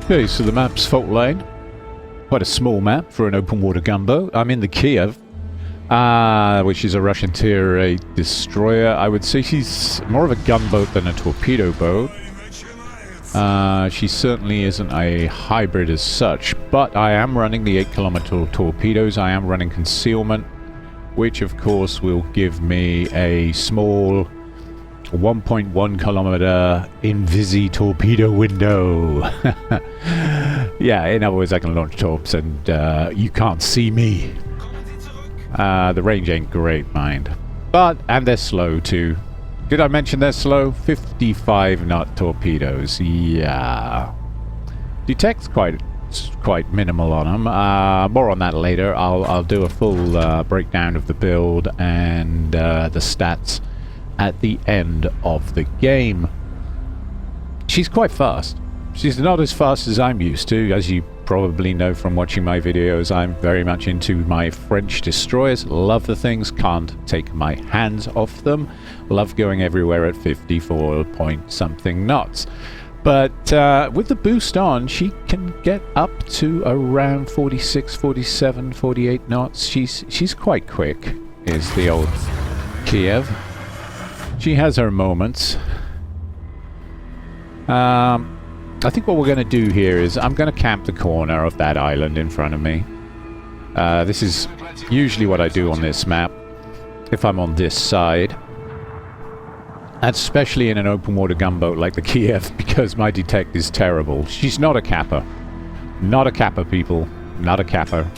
Okay, so the map's fault line. Quite a small map for an open water gunboat. I'm in the Kiev, which is a Russian Tier 8 destroyer. I would say she's more of a gunboat than a torpedo boat. She certainly isn't a hybrid as such, but I am running the 8-kilometer torpedoes. I am running concealment, which of course will give me a small 1.1 kilometer invisi torpedo window. Yeah, in other words, I can launch torps and you can't see me. The range ain't great, mind. And they're slow too. Did I mention they're slow? 55 knot torpedoes. Yeah. Detect's quite minimal on them. More on that later. I'll do a full breakdown of the build and the stats at the end of the game. She's quite fast. She's not as fast as I'm used to. As you probably know from watching my videos, I'm very much into my French destroyers. Love the things, can't take my hands off them. Love going everywhere at 54 point something knots. But with the boost on, she can get up to around 46, 47, 48 knots. She's quite quick, is the old Kiev. She has her moments. I think what we're going to do here is I'm going to camp the corner of that island in front of me. This is usually what I do on this map, if I'm on this side. Especially in an open water gunboat like the Kiev, because my detect is terrible. She's not a kappa. Not a kappa, people. Not a kappa.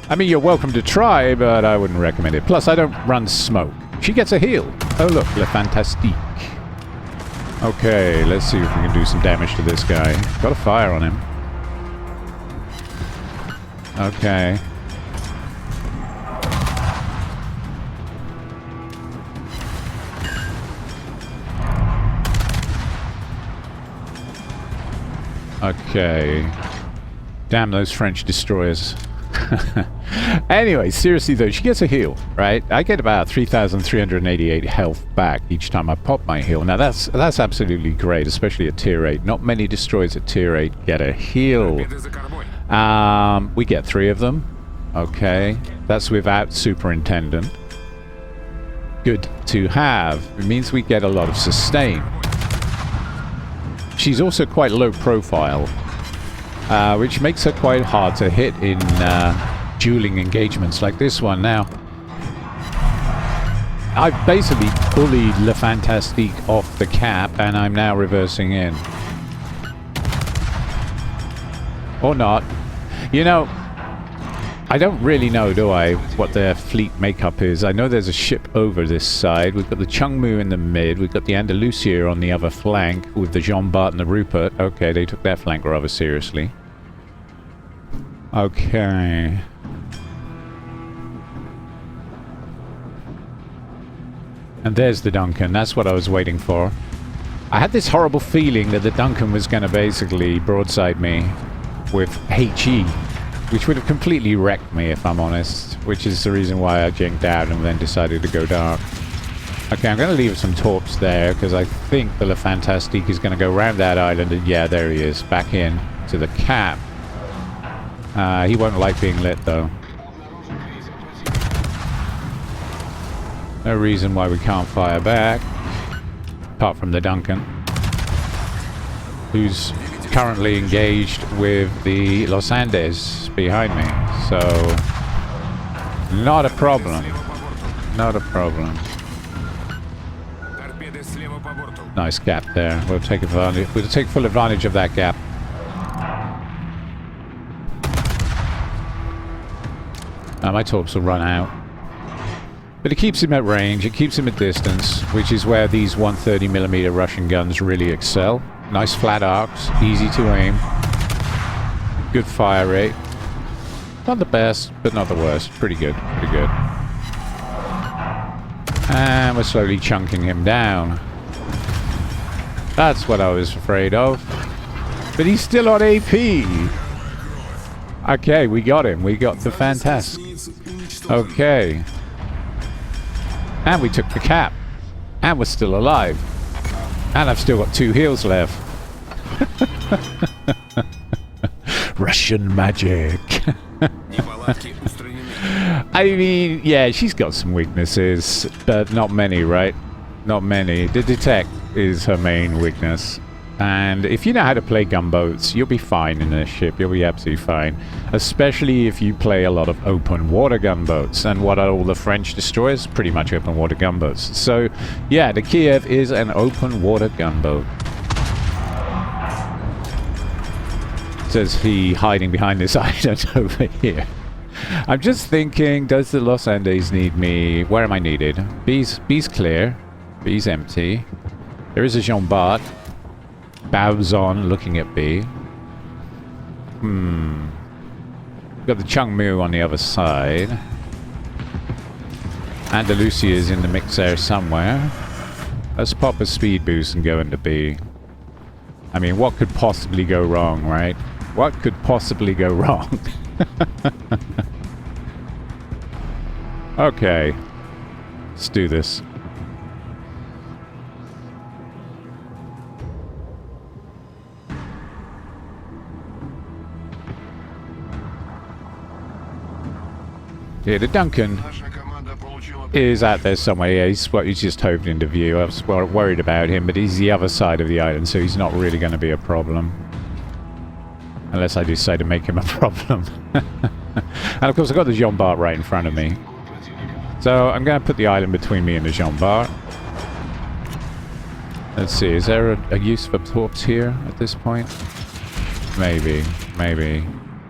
I mean, you're welcome to try, but I wouldn't recommend it. Plus, I don't run smoke. She gets a heal. Oh look, Le Fantastique. Okay, let's see if we can do some damage to this guy. Got a fire on him. Okay. Okay. Damn those French destroyers. Anyway, seriously though, she gets a heal, right? I get about 3,388 health back each time I pop my heal. Now that's absolutely great, especially at tier 8. Not many destroyers at tier 8 get a heal. We get 3 of them. Okay. That's without superintendent. Good to have. It means we get a lot of sustain. She's also quite low profile, which makes her quite hard to hit in dueling engagements like this one. Now, I've basically bullied Le Fantastique off the cap, and I'm now reversing in. Or not. You know, I don't really know, do I, what their fleet makeup is. I know there's a ship over this side. We've got the Chungmu in the mid. We've got the Andalusia on the other flank with the Jean Bart and the Rupert. Okay, they took that flank rather seriously. Okay. And there's the Duncan. That's what I was waiting for. I had this horrible feeling that the Duncan was going to basically broadside me with HE, which would have completely wrecked me, if I'm honest, which is the reason why I jinked out and then decided to go dark. Okay, I'm going to leave some torps there, because I think the Le Fantastique is going to go around that island, and yeah, there he is, back in to the cap. He won't like being lit, though. No reason why we can't fire back, apart from the Duncan, who's currently engaged with the Los Andes behind me, so not a problem. Not a problem. Nice gap there. We'll take advantage. We'll take full advantage of that gap. My torps will run out. But it keeps him at range, it keeps him at distance, which is where these 130mm Russian guns really excel. Nice flat arcs, easy to aim. Good fire rate. Not the best, but not the worst. Pretty good, pretty good. And we're slowly chunking him down. That's what I was afraid of. But he's still on AP! Okay, we got him. We got the Fantastic. Okay. And we took the cap. And we're still alive. And I've still got 2 heals left. Russian magic. I mean, yeah, she's got some weaknesses, but not many, right? Not many. The detect is her main weakness. And if you know how to play gunboats, you'll be fine in this ship. You'll be absolutely fine. Especially if you play a lot of open water gunboats. And what are all the French destroyers? Pretty much open water gunboats. So, yeah, the Kiev is an open water gunboat. Says he hiding behind this island over here. I'm just thinking, does the Los Andes need me? Where am I needed? B's clear. B's empty. There is a Jean Bart. Bows on, looking at B. Got the Chung Mu on the other side. Andalusia is in the mix there somewhere. Let's pop a speed boost and go into B. I mean, what could possibly go wrong, right? What could possibly go wrong? Okay. Let's do this. Yeah, the Duncan is out there somewhere. Yeah, he's just hoved into view. I was worried about him, but he's the other side of the island, so he's not really going to be a problem. Unless I decide to make him a problem. And of course, I've got the Jean Bart right in front of me. So I'm going to put the island between me and the Jean Bart. Let's see, is there a use for torps here at this point? Maybe, maybe.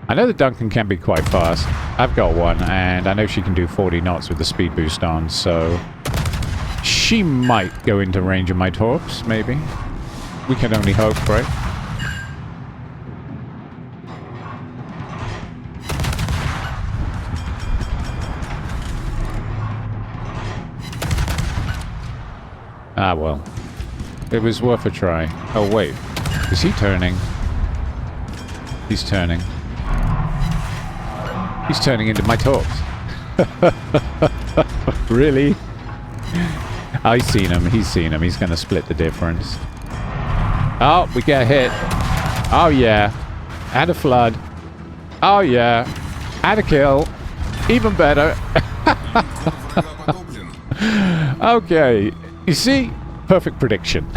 I know the Duncan can be quite fast. I've got one, and I know she can do 40 knots with the speed boost on, so she might go into range of my torps, maybe. We can only hope, right? Ah, well. It was worth a try. Oh, wait. Is he turning? He's turning. He's turning into my torps. Really? Oh, he's seen him. He's seen him. He's going to split the difference. Oh, we get hit. Oh, yeah. And a flood. Oh, yeah. And a kill. Even better. Okay. You see? Perfect prediction.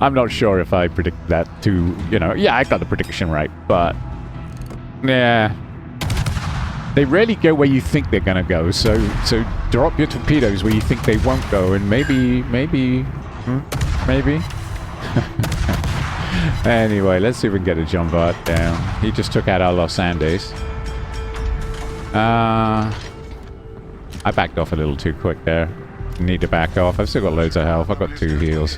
I'm not sure if I predict that too, you know. Yeah, I got the prediction right, but yeah, they rarely go where you think they're gonna go. So drop your torpedoes where you think they won't go, and maybe. Anyway, let's see if we can get a Jean Bart down. He just took out our Los Andes. I backed off a little too quick there. Need to back off. I've still got loads of health. I've got 2 heals.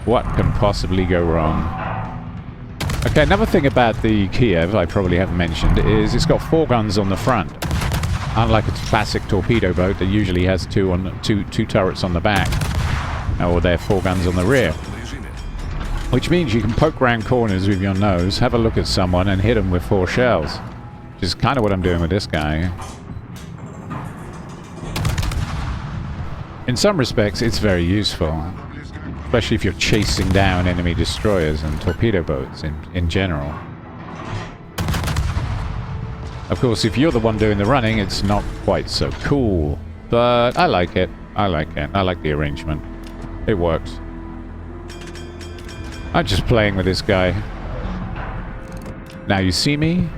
What can possibly go wrong? Okay, another thing about the Kiev I probably haven't mentioned is it's got 4 guns on the front. Unlike a classic torpedo boat that usually has two turrets on the back. Or they're 4 guns on the rear. Which means you can poke round corners with your nose, have a look at someone and hit them with 4 shells. Which is kind of what I'm doing with this guy. In some respects, it's very useful. Especially if you're chasing down enemy destroyers and torpedo boats in general. Of course, if you're the one doing the running, it's not quite so cool. But I like it. I like it. I like the arrangement. It works. I'm just playing with this guy. Now you see me.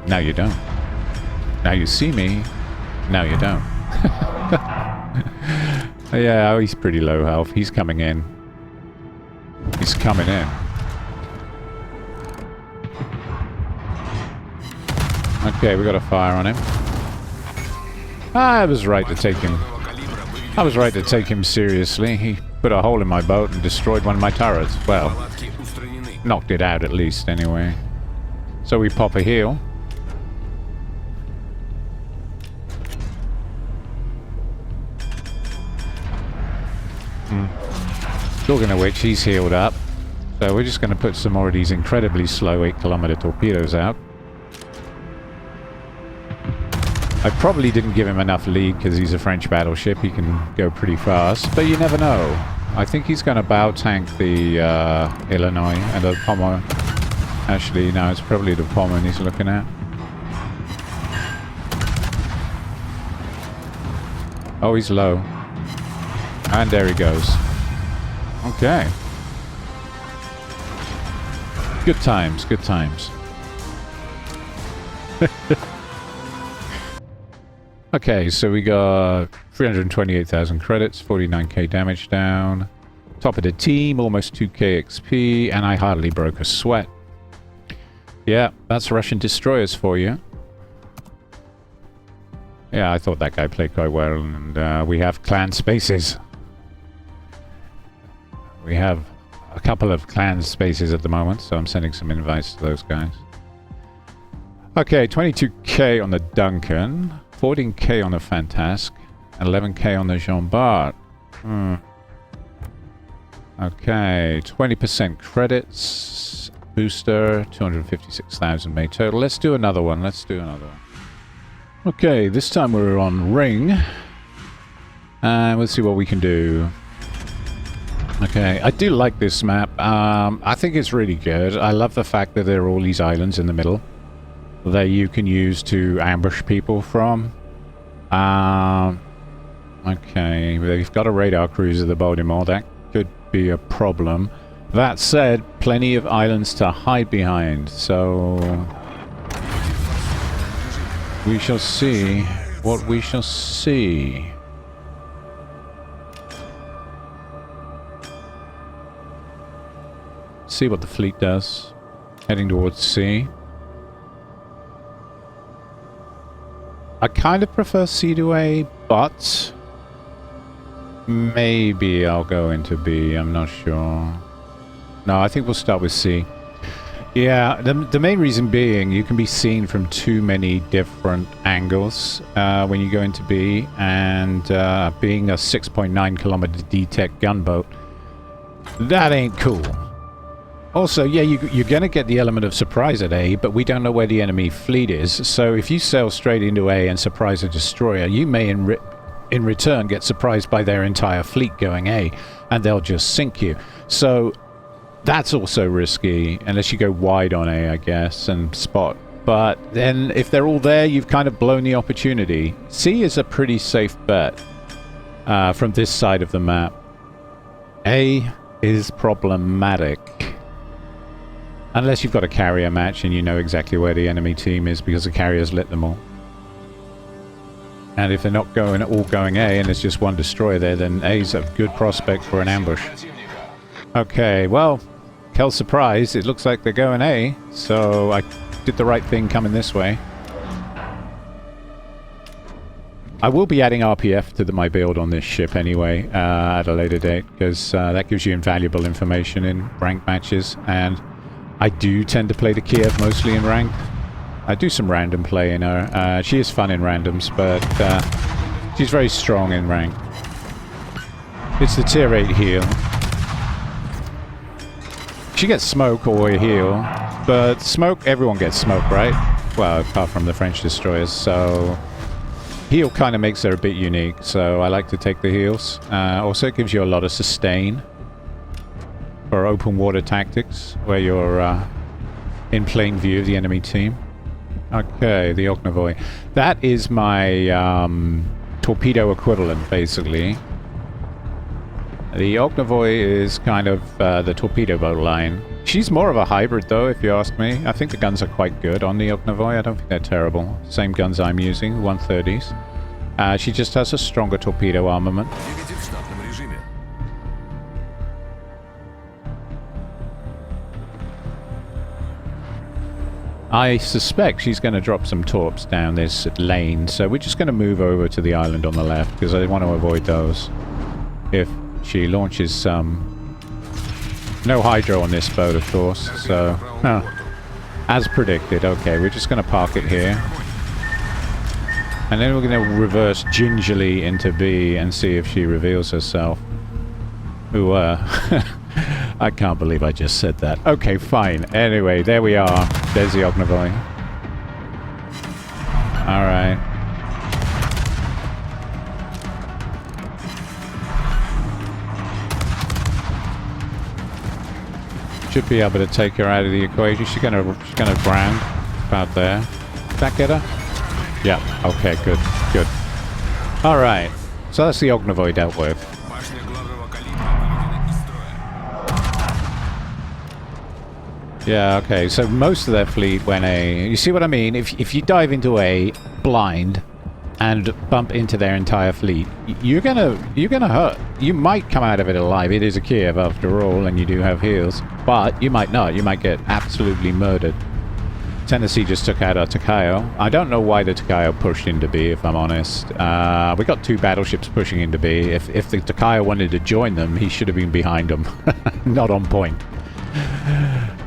Now you don't. Now you see me. Now you don't. Yeah, oh, he's pretty low health. He's coming in. He's coming in. Okay, we got a fire on him. I was right to take him. I was right to take him seriously. He put a hole in my boat and destroyed one of my turrets. Well, knocked it out at least, anyway. So we pop a heal. Talking of which, he's healed up. So we're just going to put some more of these incredibly slow 8-kilometer torpedoes out. I probably didn't give him enough lead because he's a French battleship. He can go pretty fast, but you never know. I think he's going to bow tank the Illinois and the Pommern. Actually, no, it's probably the Pommern he's looking at. Oh, he's low. And there he goes. Okay. Good times, good times. Okay, so we got 328,000 credits, 49k damage down. Top of the team, almost 2k XP, and I hardly broke a sweat. Yeah, that's Russian destroyers for you. Yeah, I thought that guy played quite well, and we have clan spaces. We have a couple of clan spaces at the moment, so I'm sending some invites to those guys. Okay, 22k on the Duncan, 14k on the Fantasque, and 11k on the Jean Bart. Okay, 20% credits, booster, 256,000 made total. Let's do another one, Okay, this time we're on Ring. And we'll see what we can do. Okay, I do like this map. I think it's really good. I love the fact that there are all these islands in the middle that you can use to ambush people from. Okay, they've got a radar cruiser, the Baltimore. That could be a problem. That said, plenty of islands to hide behind, so we shall see what we shall see. See what the fleet does. Heading towards sea. I kind of prefer C to A, but maybe I'll go into B. I'm not sure. No, I think we'll start with C. Yeah, the main reason being you can be seen from too many different angles when you go into B, and being a 6.9 kilometer D-Tech gunboat, that ain't cool. Also, yeah, you're going to get the element of surprise at A, but we don't know where the enemy fleet is. So if you sail straight into A and surprise a destroyer, you may in return get surprised by their entire fleet going A, and they'll just sink you. So that's also risky, unless you go wide on A, I guess, and spot. But then if they're all there, you've kind of blown the opportunity. C is a pretty safe bet from this side of the map. A is problematic. Unless you've got a carrier match and you know exactly where the enemy team is because the carriers lit them all. And if they're not all going A and there's just one destroyer there, then A's a good prospect for an ambush. Okay, well, Kel's surprise, it looks like they're going A, so I did the right thing coming this way. I will be adding RPF to my build on this ship anyway at a later date, because that gives you invaluable information in ranked matches, and I do tend to play the Kiev mostly in ranked. I do some random play in her. She is fun in randoms, but she's very strong in ranked. It's the tier 8 heal. She gets smoke or a heal, but smoke, everyone gets smoke, right? Well, apart from the French destroyers, so heal kind of makes her a bit unique, so I like to take the heals. Also, it gives you a lot of sustain for open water tactics, where you're in plain view of the enemy team. Okay, the Ognovoy. That is my torpedo equivalent, basically. The Ognovoy is kind of the torpedo boat line. She's more of a hybrid, though, if you ask me. I think the guns are quite good on the Ognovoy. I don't think they're terrible. Same guns I'm using, 130s. She just has a stronger torpedo armament. I suspect she's going to drop some torps down this lane, so we're just going to move over to the island on the left, because I want to avoid those. If she launches some... No hydro on this boat, of course, so... As predicted. Okay, we're just going to park it here. And then we're going to reverse gingerly into B and see if she reveals herself. Ooh, I can't believe I just said that. Okay, fine. Anyway, there we are. There's the Ognovoy. Alright. Should be able to take her out of the equation. She's gonna ground about there. Did that get her? Yeah. Okay. Good. Good. All right. So that's the Ognovoy dealt with. Yeah. Okay. So most of their fleet went A. You see what I mean? If you dive into A blind and bump into their entire fleet, you're gonna hurt. You might come out of it alive. It is a Kiev after all, and you do have heals, but you might not. You might get absolutely murdered. Tennessee just took out our Takayo. I don't know why the Takayo pushed into B, if I'm honest. We got 2 battleships pushing into B. If the Takayo wanted to join them, he should have been behind them. Not on point.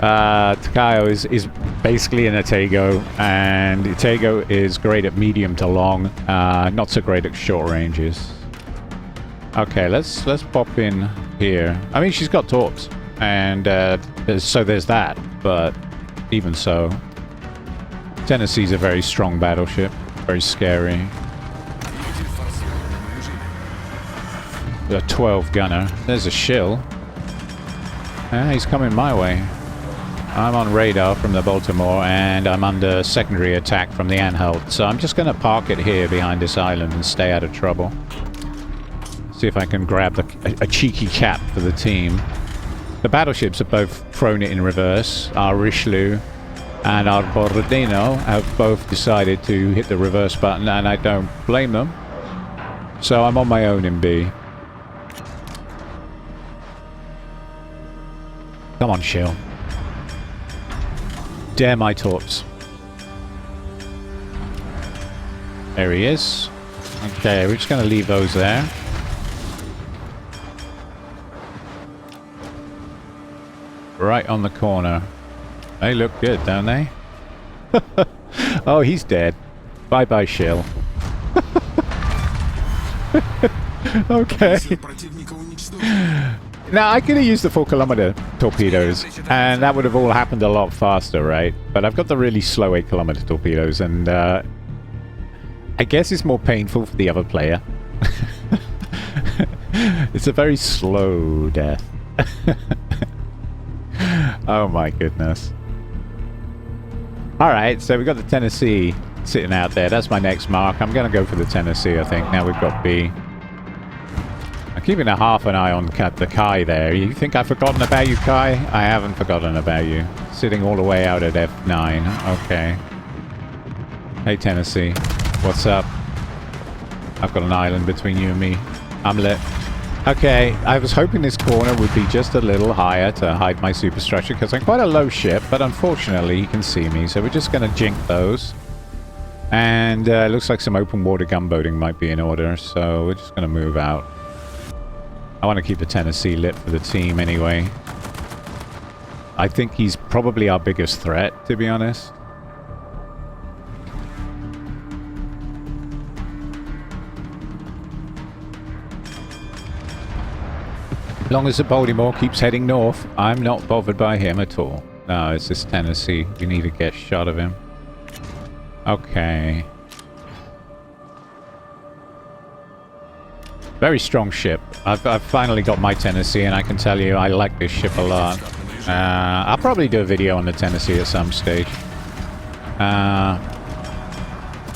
Takayo is basically an Atago, and Atago is great at medium to long, not so great at short ranges. Okay, let's pop in here. I mean, she's got torps, and so there's that, but even so, Tennessee's a very strong battleship, very scary. A 12 gunner. There's a shill. He's coming my way. I'm on radar from the Baltimore, and I'm under secondary attack from the Anhalt, so I'm just going to park it here behind this island and stay out of trouble. See if I can grab a cheeky cap for the team. The battleships have both thrown it in reverse. Our Richelieu and our Borodino have both decided to hit the reverse button, and I don't blame them. So I'm on my own in B. Come on, Shill. Dare my torps. There he is. Okay, we're just going to leave those there. Right on the corner. They look good, don't they? Oh, he's dead. Bye-bye, Shill. Okay. Now, I could have used the 4-kilometer torpedoes, and that would have all happened a lot faster, right? But I've got the really slow 8-kilometer torpedoes, and I guess it's more painful for the other player. It's a very slow death. Oh my goodness. Alright, so we've got the Tennessee sitting out there. That's my next mark. I'm going to go for the Tennessee, I think. Now we've got B. I'm keeping a half an eye on the Kai there. You think I've forgotten about you, Kai? I haven't forgotten about you. Sitting all the way out at F9. Okay. Hey, Tennessee. What's up? I've got an island between you and me. I'm lit. Okay, I was hoping this corner would be just a little higher to hide my superstructure, because I'm quite a low ship, but unfortunately you can see me, so we're just going to jink those. And it looks like some open water gunboating might be in order, so we're just going to move out. I want to keep the Tennessee lit for the team anyway. I think he's probably our biggest threat, to be honest. As long as the Baltimore keeps heading north, I'm not bothered by him at all. No, it's this Tennessee. We need to get a shot of him. Okay. Very strong ship. I've finally got my Tennessee, and I can tell you I like this ship a lot. I'll probably do a video on the Tennessee at some stage.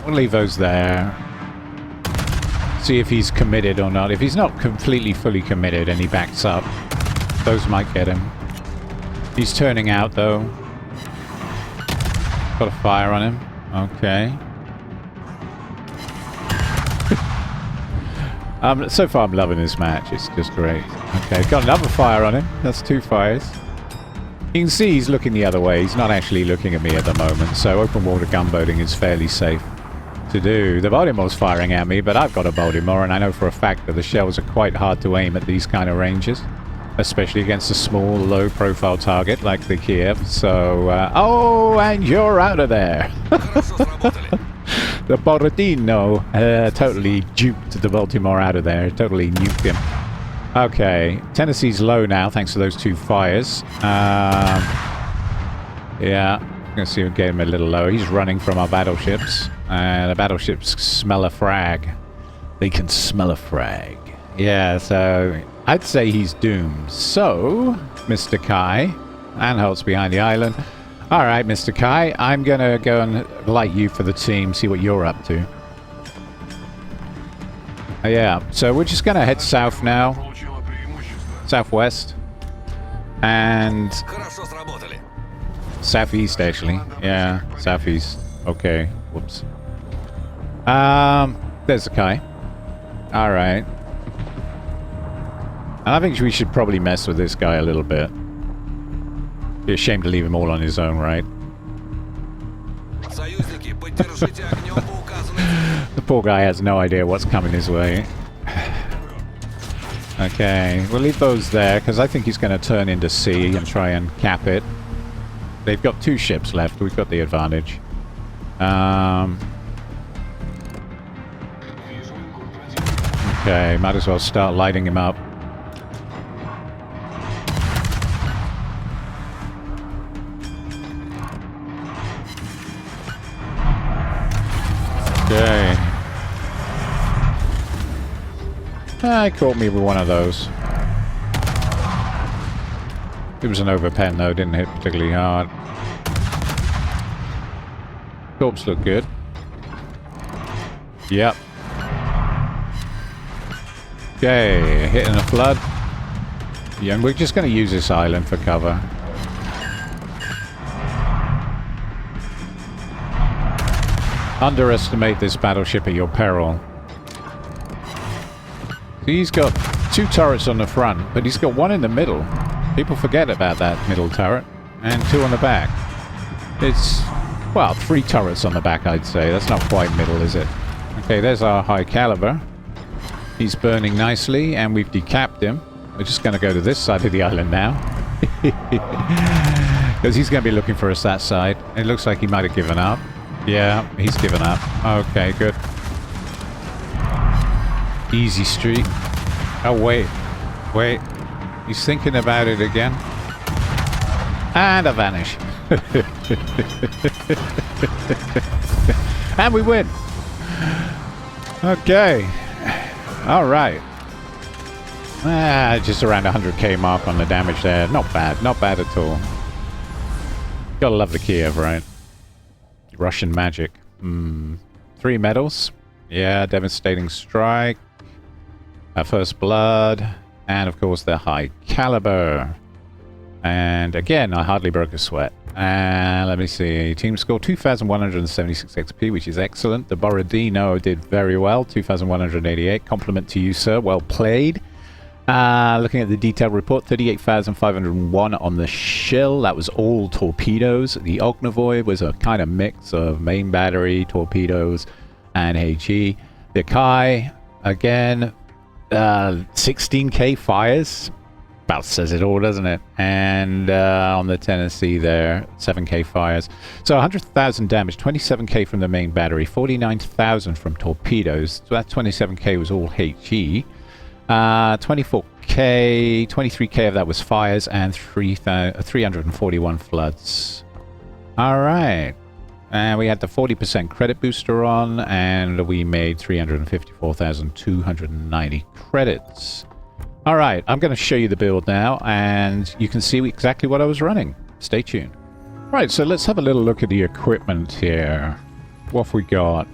We'll leave those there. See if he's committed or not. If he's not completely fully committed and he backs up, those might get him. He's turning out though. Got a fire on him. Okay. So far I'm loving this match. It's just great. Okay, got another fire on him. That's 2 fires. You can see he's looking the other way. He's not actually looking at me at the moment, so open water gunboating is fairly safe to do. The Baltimore's firing at me, but I've got a Baltimore, and I know for a fact that the shells are quite hard to aim at these kind of ranges, especially against a small, low-profile target like the Kiev. So, oh, and you're out of there. The Borodino totally duped the Baltimore out of there. Totally nuked him. Okay, Tennessee's low now, thanks to those 2 fires. Yeah. I'm going to see if we get him a little lower. He's running from our battleships. The battleships smell a frag. They can smell a frag. Yeah, so I'd say he's doomed. So, Mr. Kai, Handholds behind the island. Alright, Mr. Kai, I'm gonna go and light you for the team, see what you're up to. Yeah, so we're just gonna head south now. Southwest. And southeast, actually. Yeah, southeast. Okay, whoops. There's the Kai. Alright. And I think we should probably mess with this guy a little bit. Be a shame to leave him all on his own, right? The poor guy has no idea what's coming his way. Okay, we'll leave those there, because I think he's going to turn into sea and try and cap it. They've got 2 ships left. We've got the advantage. Okay, might as well start lighting him up. Okay. He caught me with one of those. It was an overpen though, didn't hit particularly hard. Corpse looked good. Yep. Okay, hitting a flood. Yeah, and we're just going to use this island for cover. Underestimate this battleship at your peril. So he's got 2 turrets on the front, but he's got 1 in the middle. People forget about that middle turret. And 2 on the back. It's, well, 3 turrets on the back, I'd say. That's not quite middle, is it? Okay, there's our high caliber. He's burning nicely, and we've decapped him. We're just going to go to this side of the island now. Because he's going to be looking for us that side. It looks like he might have given up. Yeah, he's given up. Okay, good. Easy street. Oh, wait. Wait. He's thinking about it again. And I vanish. And we win. Okay. All right. Just around 100k mark on the damage there. Not bad. Not bad at all. Gotta love the Kiev, right? Russian magic. 3 medals. Yeah, devastating strike. First blood. And of course the high caliber. And again, I hardly broke a sweat. And let me see. Team score 2,176 XP, which is excellent. The Borodino did very well. 2,188. Compliment to you, sir. Well played. Looking at the detailed report, 38,501 on the Shill. That was all torpedoes. The Ognovoy was a kind of mix of main battery, torpedoes, and HE. The Kai, again, 16k fires. About says it all, doesn't it? And on the Tennessee there, 7k fires. So 100,000 damage, 27k from the main battery, 49,000 from torpedoes. So that 27k was all HE. 24k, 23k of that was fires, and 341 floods. Alright. And we had the 40% credit booster on, and we made 354,290 credits. Alright, I'm going to show you the build now, and you can see exactly what I was running. Stay tuned. Right, so let's have a little look at the equipment here. What have we got?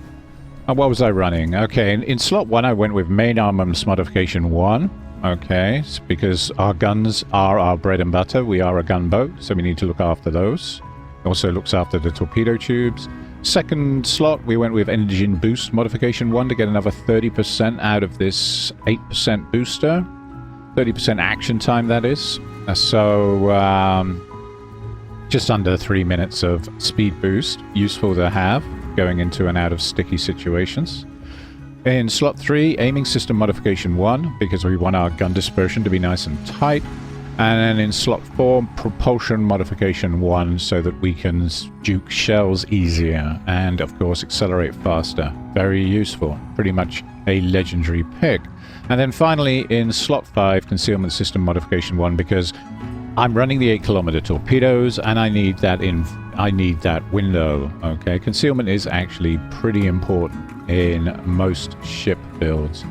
What was I running? Okay, in slot 1 I went with main armaments modification 1. Okay, it's because our guns are our bread and butter. We are a gunboat, so we need to look after those. Also looks after the torpedo tubes. Second slot, we went with engine boost modification 1 to get another 30% out of this 8% booster. 30% action time, that is. So, just under 3 minutes of speed boost. Useful to have going into and out of sticky situations. In slot 3, aiming system modification 1, because we want our gun dispersion to be nice and tight. And then in slot 4, propulsion modification 1, so that we can juke shells easier and, of course, accelerate faster. Very useful. Pretty much a legendary pick. And then finally, in slot 5, concealment system modification 1, because I'm running the 8-kilometer torpedoes, and I need that window. Okay, concealment is actually pretty important in most ship builds.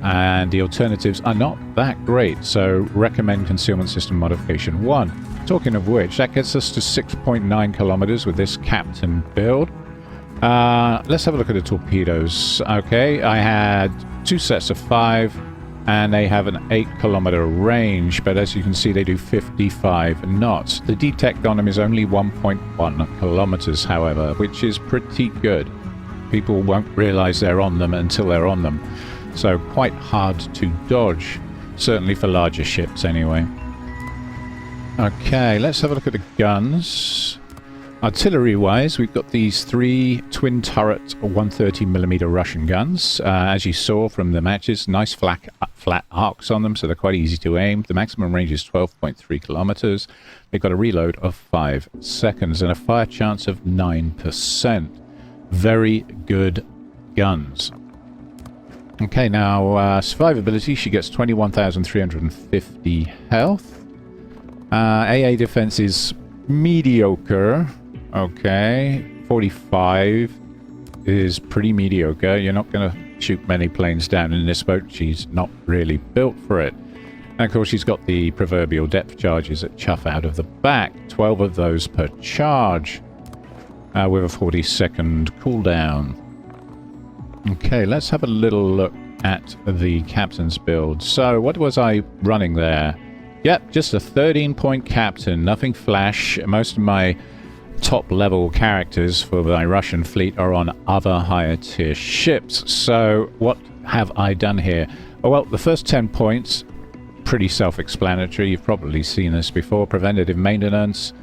and the alternatives are not that great, so recommend concealment system modification 1. Talking of which, that gets us to 6.9 kilometers with this Captain build. Let's have a look at the torpedoes. Okay, I had 2 sets of 5, and they have an 8-kilometer range, but as you can see, they do 55 knots. The detect on them is only 1.1 kilometers, however, which is pretty good. People won't realize they're on them until they're on them, so quite hard to dodge, certainly for larger ships anyway. Okay, let's have a look at the guns. Artillery-wise, we've got these 3 twin-turret 130mm Russian guns. As you saw from the matches, nice flat arcs on them, so they're quite easy to aim. The maximum range is 12.3 kilometers. They've got a reload of 5 seconds and a fire chance of 9%. Very good guns. Okay, now survivability, she gets 21,350 health. AA defense is mediocre. Okay, 45 is pretty mediocre. You're not going to shoot many planes down in this boat. She's not really built for it. And of course, she's got the proverbial depth charges that chuff out of the back. 12 of those per charge with a 40-second cooldown. Okay, let's have a little look at the Captain's build. So, what was I running there? Yep, just a 13-point Captain, nothing flash. Most of my top-level characters for my Russian fleet are on other higher-tier ships. So, what have I done here? Oh, well, the first 10 points, pretty self-explanatory. You've probably seen this before. Preventative maintenance,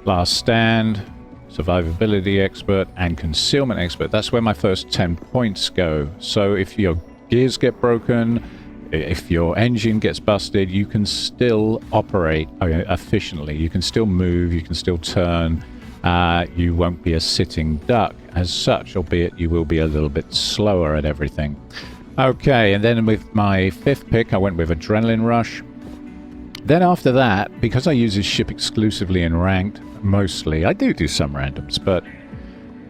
last stand, survivability expert, and concealment expert. That's where my first 10 points go. So, if your gears get broken, if your engine gets busted, you can still operate efficiently. You can still move, you can still turn. You won't be a sitting duck as such, albeit you will be a little bit slower at everything. Okay, and then with my 5th pick, I went with Adrenaline Rush. Then after that, because I use this ship exclusively in ranked, mostly, I do some randoms, but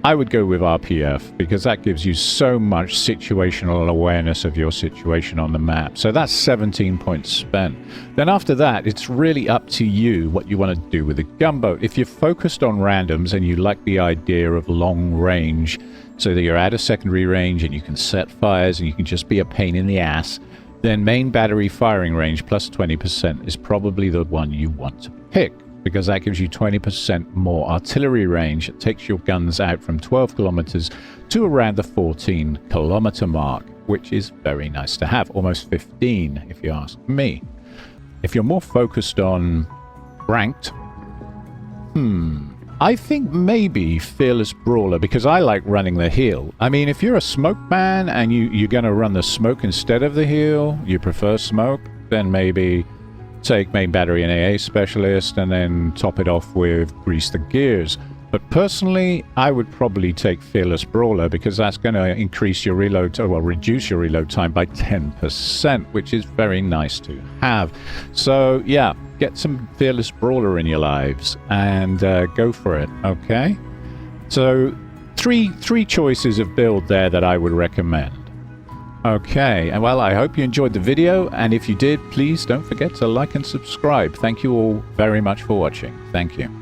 I would go with RPF because that gives you so much situational awareness of your situation on the map. So that's 17 points spent. Then after that, it's really up to you what you want to do with the gunboat. If you're focused on randoms and you like the idea of long range, so that you're at a secondary range and you can set fires and you can just be a pain in the ass, then main battery firing range plus 20% is probably the one you want to pick, because that gives you 20% more artillery range. It takes your guns out from 12 kilometers to around the 14-kilometer mark, which is very nice to have. Almost 15, if you ask me. If you're more focused on ranked, I think maybe Fearless Brawler, because I like running the heal. I mean, if you're a smoke man and you're going to run the smoke instead of the heal, you prefer smoke, then maybe take main battery and AA specialist and then top it off with grease the gears. But personally, I would probably take Fearless Brawler because that's going to increase your reload, well, reduce your reload time by 10%, which is very nice to have. So yeah, get some Fearless Brawler in your lives and go for it, okay? So three choices of build there that I would recommend. Okay, and well, I hope you enjoyed the video, and if you did, please don't forget to like and subscribe. Thank you all very much for watching. Thank you.